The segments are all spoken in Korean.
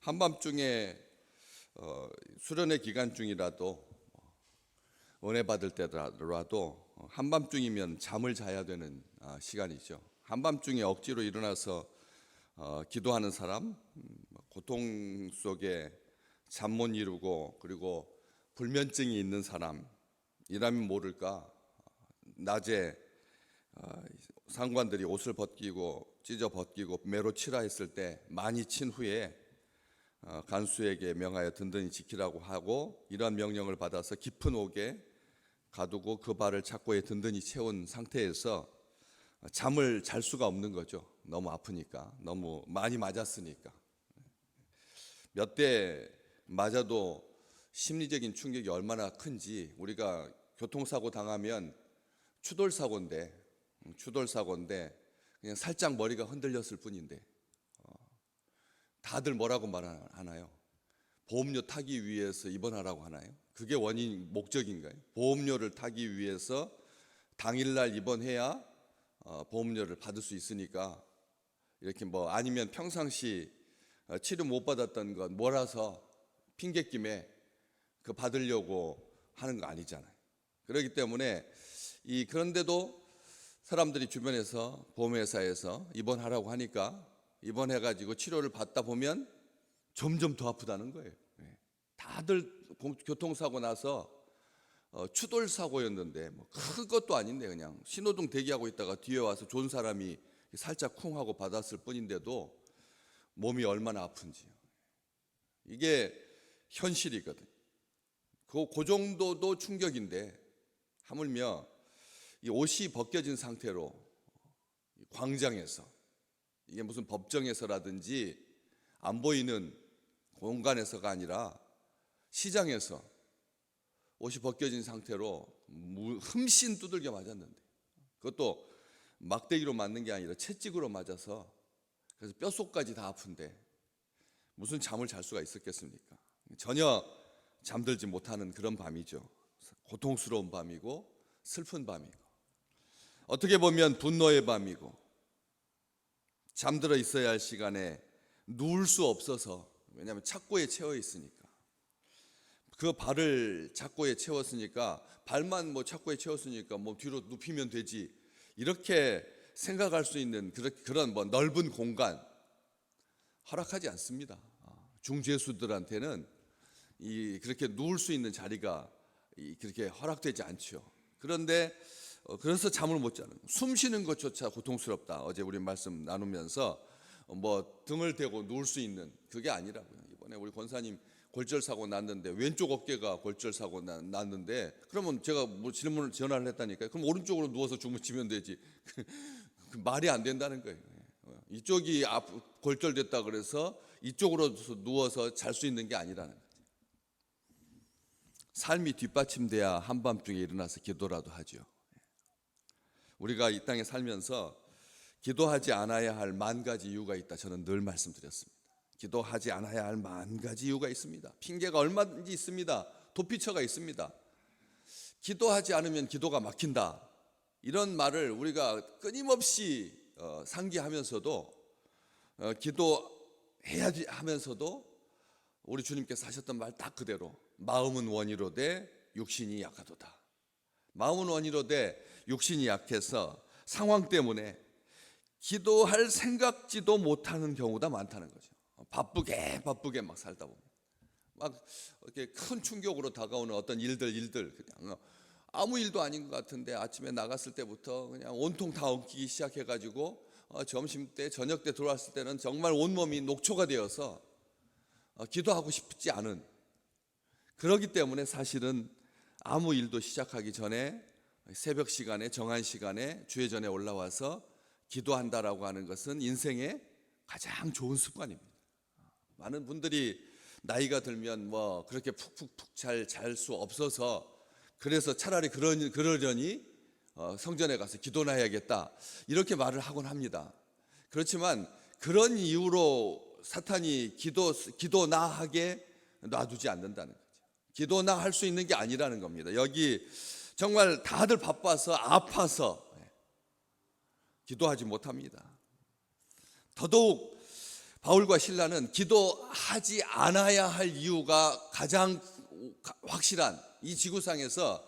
한밤중에 수련회 기간 중이라도 은혜 받을 때라도 한밤중이면 잠을 자야 되는 시간이죠. 한밤중에 억지로 일어나서 기도하는 사람, 고통 속에 잠 못 이루고 그리고 불면증이 있는 사람이라면 모를까, 낮에 상관들이 옷을 벗기고 찢어 벗기고 매로 치라 했을 때 많이 친 후에 간수에게 명하여 든든히 지키라고 하고, 이러한 명령을 받아서 깊은 옥에 가두고 그 발을 착고에 든든히 채운 상태에서 잠을 잘 수가 없는 거죠. 너무 아프니까, 너무 많이 맞았으니까. 몇 대 맞아도 심리적인 충격이 얼마나 큰지, 우리가 교통사고 당하면 추돌사고인데 그냥 살짝 머리가 흔들렸을 뿐인데 다들 뭐라고 말하나요? 보험료 타기 위해서 입원하라고 하나요? 그게 원인 목적인가요? 보험료를 타기 위해서 당일날 입원해야 보험료를 받을 수 있으니까, 이렇게 아니면 평상시 치료 못 받았던 건 몰아서 핑계김에 그 받으려고 하는 거 아니잖아요. 그렇기 때문에 그런데도 사람들이 주변에서 보험회사에서 입원하라고 하니까 입원해가지고 치료를 받다 보면 점점 더 아프다는 거예요. 다들 교통사고 나서 추돌사고였는데 큰 것도 아닌데 그냥 신호등 대기하고 있다가 뒤에 와서 좋은 사람이 살짝 쿵 하고 받았을 뿐인데도 몸이 얼마나 아픈지요. 이게 현실이거든. 그 정도도 충격인데, 하물며 이 옷이 벗겨진 상태로 광장에서, 이게 무슨 법정에서라든지 안 보이는 공간에서가 아니라 시장에서 옷이 벗겨진 상태로 흠씬 두들겨 맞았는데, 그것도 막대기로 맞는 게 아니라 채찍으로 맞아서 그래서 뼛속까지 다 아픈데 무슨 잠을 잘 수가 있었겠습니까? 전혀 잠들지 못하는 그런 밤이죠. 고통스러운 밤이고 슬픈 밤이고, 어떻게 보면 분노의 밤이고, 잠들어 있어야 할 시간에 누울 수 없어서, 왜냐하면 착고에 채워 있으니까, 그 발을 착고에 채웠으니까, 발만 착고에 채웠으니까 뒤로 눕히면 되지, 이렇게 생각할 수 있는 그런 넓은 공간 허락하지 않습니다. 중죄수들한테는 그렇게 누울 수 있는 자리가 그렇게 허락되지 않죠. 그런데 그래서 잠을 못 자는, 숨 쉬는 것조차 고통스럽다. 어제 우리 말씀 나누면서 등을 대고 누울 수 있는 그게 아니라고요. 이번에 우리 권사님 골절사고 났는데, 왼쪽 어깨가 골절사고 났는데, 그러면 제가 질문을 전화를 했다니까요. 그럼 오른쪽으로 누워서 주무시면 되지. 그 말이 안 된다는 거예요. 이쪽이 골절됐다 그래서 이쪽으로 누워서 잘 수 있는 게 아니라는 거죠. 삶이 뒷받침돼야 한밤중에 일어나서 기도라도 하죠. 우리가 이 땅에 살면서 기도하지 않아야 할 만 가지 이유가 있다, 저는 늘 말씀드렸습니다. 기도하지 않아야 할 만 가지 이유가 있습니다. 핑계가 얼마든지 있습니다. 도피처가 있습니다. 기도하지 않으면 기도가 막힌다, 이런 말을 우리가 끊임없이 상기하면서도, 기도해야지 하면서도 우리 주님께서 하셨던 말 딱 그대로, 마음은 원이로되 육신이 약하도다. 마음은 원이로되 육신이 약해서 상황 때문에 기도할 생각지도 못하는 경우가 많다는 거죠. 바쁘게 막 살다 보면 막 이렇게 큰 충격으로 다가오는 어떤 일들 그냥 아무 일도 아닌 것 같은데, 아침에 나갔을 때부터 그냥 온통 다 엉키기 시작해가지고 점심 때 저녁 때 들어왔을 때는 정말 온몸이 녹초가 되어서 기도하고 싶지 않은, 그러기 때문에 사실은 아무 일도 시작하기 전에 새벽 시간에, 정한 시간에 주의 전에 올라와서 기도한다라고 하는 것은 인생의 가장 좋은 습관입니다. 많은 분들이 나이가 들면 그렇게 푹푹 잘 수 없어서, 그래서 차라리 그러려니 성전에 가서 기도나 해야겠다, 이렇게 말을 하곤 합니다. 그렇지만 그런 이유로 사탄이 기도나 하게 놔두지 않는다는 거죠. 기도나 할 수 있는 게 아니라는 겁니다. 여기 정말 다들 바빠서 아파서 기도하지 못합니다. 더더욱 바울과 실라는 기도하지 않아야 할 이유가 가장 확실한 이 지구상에서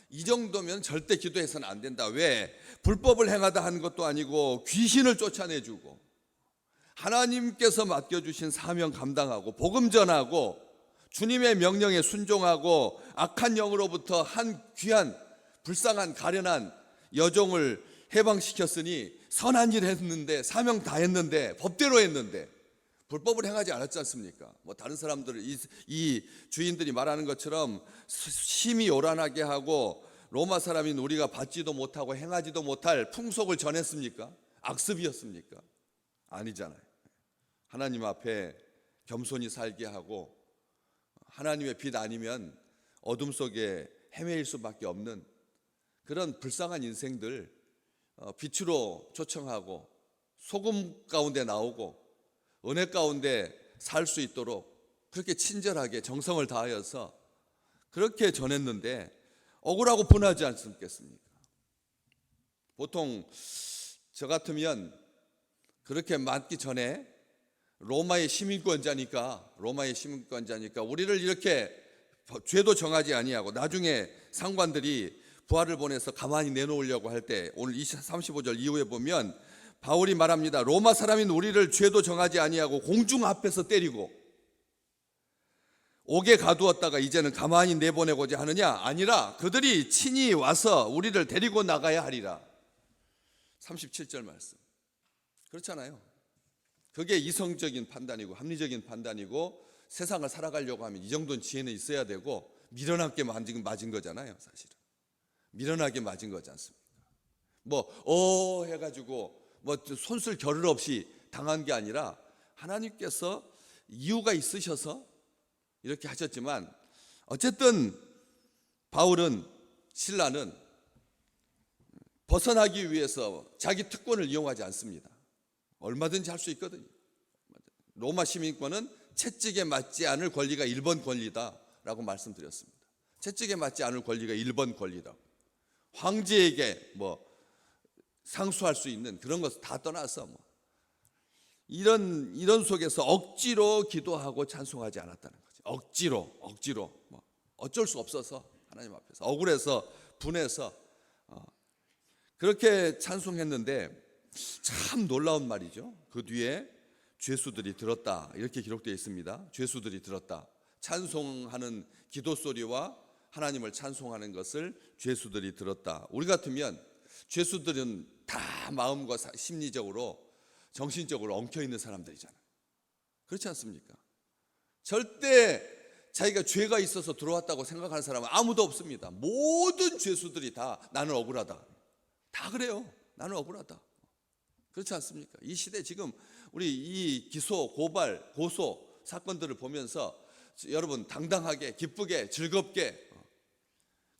이 정도면 절대 기도해서는 안 된다. 왜? 불법을 행하다 한 것도 아니고 귀신을 쫓아내주고 하나님께서 맡겨주신 사명 감당하고 복음 전하고 주님의 명령에 순종하고 악한 영으로부터 한 귀한 불쌍한 가련한 여종을 해방시켰으니 선한 일 했는데 사명 다 했는데 법대로 했는데 불법을 행하지 않았지 않습니까? 뭐 다른 사람들 이 주인들이 말하는 것처럼 심히 요란하게 하고 로마 사람인 우리가 받지도 못하고 행하지도 못할 풍속을 전했습니까? 악습이었습니까? 아니잖아요. 하나님 앞에 겸손히 살게 하고 하나님의 빛 아니면 어둠 속에 헤매일 수밖에 없는 그런 불쌍한 인생들 빛으로 초청하고 소금 가운데 나오고 은혜 가운데 살 수 있도록 그렇게 친절하게 정성을 다하여서 그렇게 전했는데 억울하고 분하지 않습니까? 보통 저 같으면 그렇게 맞기 전에 로마의 시민권자니까 우리를 이렇게 죄도 정하지 아니하고 나중에 상관들이 부하를 보내서 가만히 내놓으려고 할 때 오늘 35절 이후에 보면 바울이 말합니다. 로마 사람인 우리를 죄도 정하지 아니하고 공중 앞에서 때리고 옥에 가두었다가 이제는 가만히 내보내고자 하느냐? 아니라 그들이 친히 와서 우리를 데리고 나가야 하리라. 37절 말씀. 그렇잖아요. 그게 이성적인 판단이고 합리적인 판단이고 세상을 살아가려고 하면 이 정도는 지혜는 있어야 되고 미련하게 맞은 거잖아요. 사실은 미련하게 맞은 거지 않습니까? 해가지고 손쓸 겨를 없이 당한 게 아니라 하나님께서 이유가 있으셔서 이렇게 하셨지만 어쨌든 바울은 실라는 벗어나기 위해서 자기 특권을 이용하지 않습니다. 얼마든지 할 수 있거든요. 로마 시민권은 채찍에 맞지 않을 권리가 1번 권리다라고 말씀드렸습니다. 채찍에 맞지 않을 권리가 1번 권리다. 황제에게 상수할 수 있는 그런 것을 다 떠나서 이런 속에서 억지로 기도하고 찬송하지 않았다는 거죠. 억지로 어쩔 수 없어서 하나님 앞에서 억울해서 분해서 그렇게 찬송했는데 참 놀라운 말이죠. 그 뒤에 죄수들이 들었다 이렇게 기록되어 있습니다. 죄수들이 들었다. 찬송하는 기도 소리와 하나님을 찬송하는 것을 죄수들이 들었다. 우리 같으면 죄수들은 다 마음과 심리적으로 정신적으로 엉켜있는 사람들이잖아요. 그렇지 않습니까? 절대 자기가 죄가 있어서 들어왔다고 생각하는 사람은 아무도 없습니다. 모든 죄수들이 다 나는 억울하다. 다 그래요. 나는 억울하다. 그렇지 않습니까? 이 시대 지금 우리 이 기소, 고발, 고소 사건들을 보면서 여러분 당당하게 기쁘게 즐겁게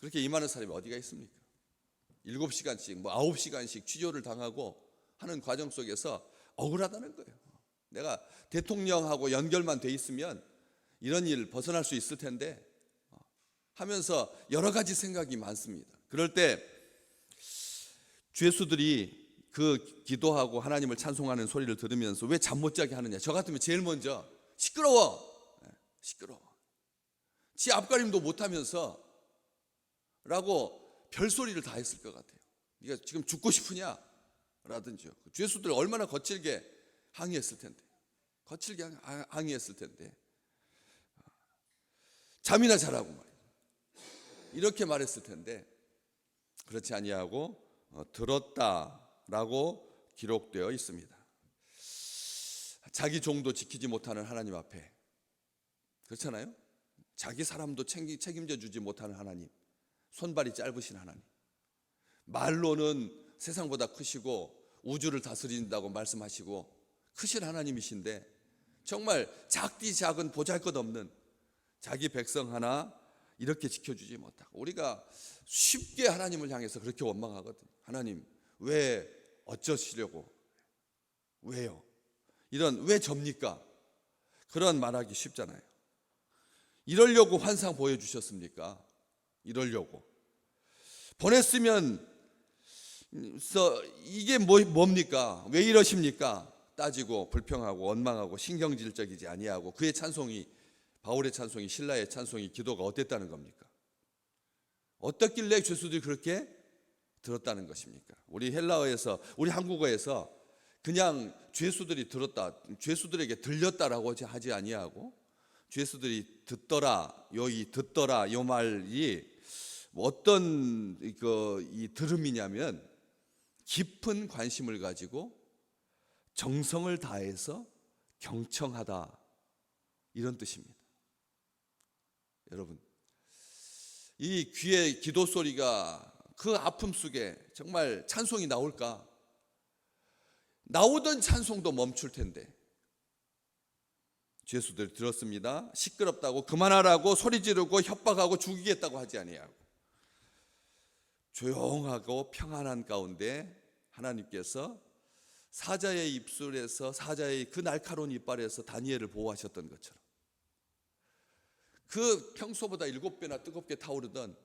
그렇게 임하는 사람이 어디가 있습니까? 7시간씩 9시간씩 취조를 당하고 하는 과정 속에서 억울하다는 거예요. 내가 대통령하고 연결만 돼 있으면 이런 일 벗어날 수 있을 텐데 하면서 여러 가지 생각이 많습니다. 그럴 때 죄수들이 그 기도하고 하나님을 찬송하는 소리를 들으면서 왜 잠 못 자게 하느냐? 저 같으면 제일 먼저 시끄러워. 지 앞가림도 못하면서 라고 별소리를 다 했을 것 같아요. 네가 지금 죽고 싶으냐? 라든지요. 죄수들 얼마나 거칠게 항의했을 텐데. 잠이나 자라고 말이에요. 이렇게 말했을 텐데 그렇지 아니하고 들었다라고 기록되어 있습니다. 자기 종도 지키지 못하는 하나님 앞에 그렇잖아요. 자기 사람도 책임져 주지 못하는 하나님, 손발이 짧으신 하나님, 말로는 세상보다 크시고 우주를 다스린다고 말씀하시고 크신 하나님이신데 정말 작디 작은 보잘것없는 자기 백성 하나 이렇게 지켜주지 못하고 우리가 쉽게 하나님을 향해서 그렇게 원망하거든요. 하나님 왜 어쩌시려고 왜요? 이런 왜 접니까? 그런 말하기 쉽잖아요. 이러려고 환상 보여주셨습니까? 이러려고 보냈으면 이게 뭡니까? 왜 이러십니까? 따지고 불평하고 원망하고 신경질적이지 아니하고 그의 찬송이, 바울의 찬송이, 신라의 찬송이, 기도가 어땠다는 겁니까? 어떻길래 죄수들이 그렇게 들었다는 것입니까? 우리 헬라어에서, 우리 한국어에서 그냥 죄수들이 들었다, 죄수들에게 들렸다라고 하지 아니하고 죄수들이 듣더라, 이 듣더라 요 말이 어떤 이 들음이냐면 깊은 관심을 가지고 정성을 다해서 경청하다, 이런 뜻입니다. 여러분, 이 귀의 기도 소리가 그 아픔 속에 정말 찬송이 나올까? 나오던 찬송도 멈출 텐데. 죄수들 들었습니다. 시끄럽다고 그만하라고 소리 지르고 협박하고 죽이겠다고 하지 아니하고 조용하고 평안한 가운데 하나님께서 사자의 입술에서, 사자의 그 날카로운 이빨에서 다니엘을 보호하셨던 것처럼 그 평소보다 7배나 뜨겁게 타오르던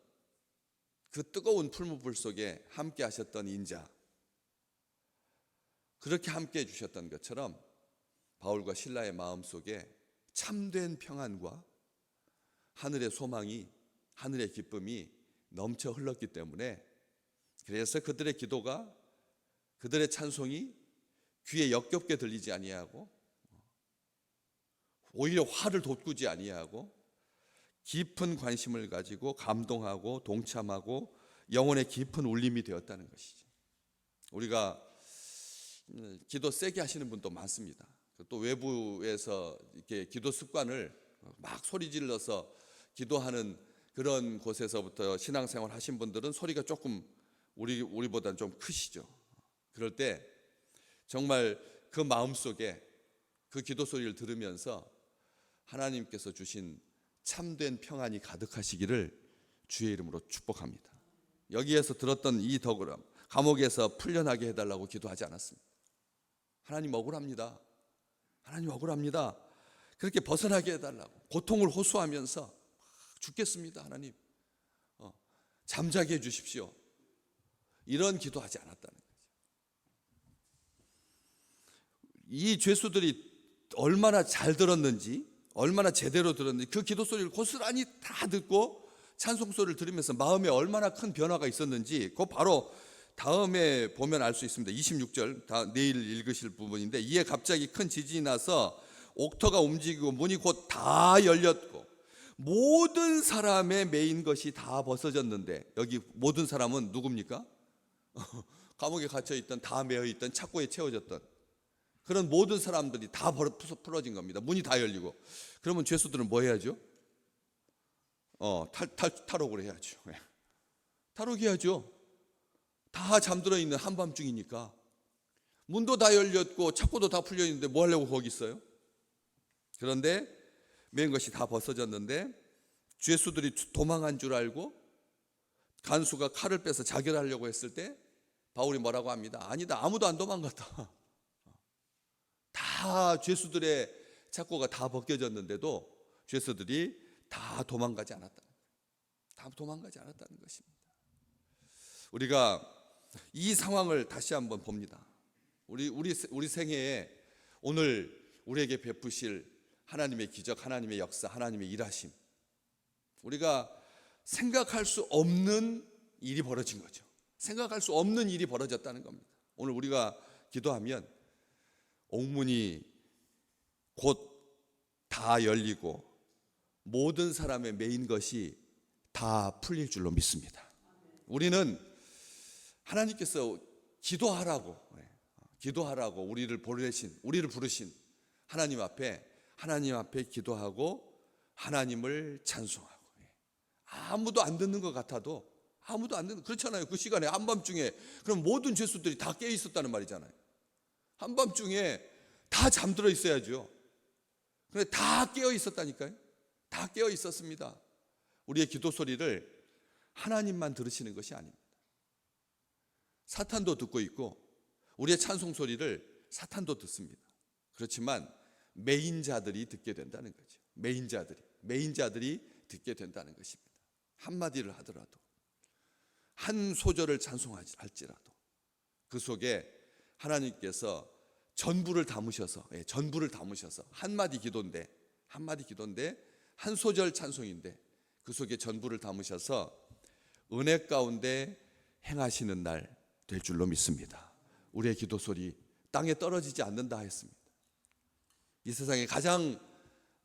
그 뜨거운 풀무불 속에 함께 하셨던 인자, 그렇게 함께 해주셨던 것처럼 바울과 신라의 마음속에 참된 평안과 하늘의 소망이, 하늘의 기쁨이 넘쳐 흘렀기 때문에, 그래서 그들의 기도가, 그들의 찬송이 귀에 역겹게 들리지 아니하고 오히려 화를 돋구지 아니하고 깊은 관심을 가지고 감동하고 동참하고 영혼의 깊은 울림이 되었다는 것이죠. 우리가 기도 세게 하시는 분도 많습니다. 또 외부에서 이렇게 기도 습관을 막 소리 질러서 기도하는 그런 곳에서부터 신앙생활 하신 분들은 소리가 조금 우리보다는 좀 크시죠. 그럴 때 정말 그 마음속에 그 기도 소리를 들으면서 하나님께서 주신 참된 평안이 가득하시기를 주의 이름으로 축복합니다. 여기에서 들었던 이 덕을 감옥에서 풀려나게 해달라고 기도하지 않았습니다. 하나님 억울합니다. 하나님 억울합니다. 그렇게 벗어나게 해달라고 고통을 호소하면서 죽겠습니다. 하나님 잠자게 해주십시오. 이런 기도하지 않았다는 거죠. 이 죄수들이 얼마나 잘 들었는지, 얼마나 제대로 들었는지 그 기도 소리를 고스란히 다 듣고 찬송 소리를 들으면서 마음에 얼마나 큰 변화가 있었는지 그거 바로 다음에 보면 알 수 있습니다. 26절, 내일 읽으실 부분인데, 이에 갑자기 큰 지진이 나서 옥터가 움직이고 문이 곧 다 열렸고 모든 사람의 매인 것이 다 벗어졌는데, 여기 모든 사람은 누굽니까? 감옥에 갇혀있던, 다 매어있던, 착고에 채워졌던 그런 모든 사람들이 다 풀어진 겁니다. 문이 다 열리고. 그러면 죄수들은 뭐 해야죠? 탈옥을 해야죠. 탈옥해야죠. 다 잠들어 있는 한밤중이니까. 문도 다 열렸고 착고도 다 풀려 있는데 뭐 하려고 거기 있어요? 그런데 매인 것이 다 벗어졌는데 죄수들이 도망한 줄 알고 간수가 칼을 빼서 자결하려고 했을 때 바울이 뭐라고 합니다. 아니다, 아무도 안 도망갔다. 다 죄수들의 착고가 다 벗겨졌는데도 죄수들이 다 도망가지 않았다는 거예요. 다 도망가지 않았다는 것입니다. 우리가 이 상황을 다시 한번 봅니다. 우리 생애에 오늘 우리에게 베푸실 하나님의 기적, 하나님의 역사, 하나님의 일하심, 우리가 생각할 수 없는 일이 벌어진 거죠. 생각할 수 없는 일이 벌어졌다는 겁니다. 오늘 우리가 기도하면 옥문이 곧 다 열리고 모든 사람의 매인 것이 다 풀릴 줄로 믿습니다. 우리는 하나님께서 기도하라고 우리를 부르신 하나님 앞에 기도하고 하나님을 찬송하고, 아무도 안 듣는 것 같아도, 아무도 안 듣는, 그렇잖아요. 그 시간에 한밤중에 그럼 모든 죄수들이 다 깨어 있었다는 말이잖아요. 한밤중에 다 잠들어 있어야죠. 근데 다 깨어 있었다니까요. 다 깨어 있었습니다. 우리의 기도 소리를 하나님만 들으시는 것이 아닙니다. 사탄도 듣고 있고 우리의 찬송 소리를 사탄도 듣습니다. 그렇지만 매인자들이 듣게 된다는 거죠. 매인자들이 듣게 된다는 것입니다. 한마디를 하더라도, 한 소절을 찬송할지라도 그 속에 하나님께서 전부를 담으셔서, 전부를 담으셔서 한마디 기도인데 한 소절 찬송인데 그 속에 전부를 담으셔서 은혜 가운데 행하시는 날 될 줄로 믿습니다. 우리의 기도 소리 땅에 떨어지지 않는다 했습니다. 이 세상에 가장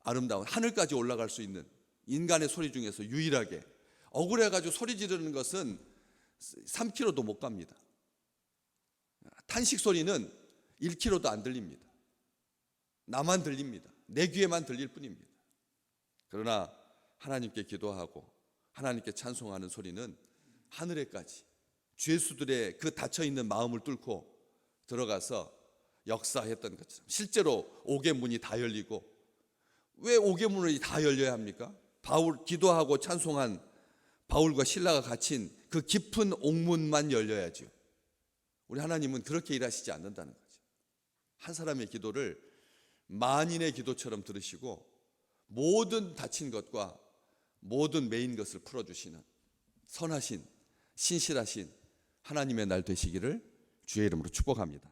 아름다운 하늘까지 올라갈 수 있는 인간의 소리 중에서 유일하게 억울해가지고 소리 지르는 것은 3km도 못 갑니다. 탄식 소리는 1km도 안 들립니다. 나만 들립니다. 내 귀에만 들릴 뿐입니다. 그러나 하나님께 기도하고 하나님께 찬송하는 소리는 하늘에까지 죄수들의 그 닫혀있는 마음을 뚫고 들어가서 역사했던 것처럼 실제로 옥의 문이 다 열리고, 왜 옥의 문이 다 열려야 합니까? 바울 기도하고 찬송한 바울과 실라가 갇힌 그 깊은 옥문만 열려야죠. 우리 하나님은 그렇게 일하시지 않는다는 거죠. 한 사람의 기도를 만인의 기도처럼 들으시고 모든 닫힌 것과 모든 메인 것을 풀어주시는 선하신 신실하신 하나님의 날 되시기를 주의 이름으로 축복합니다.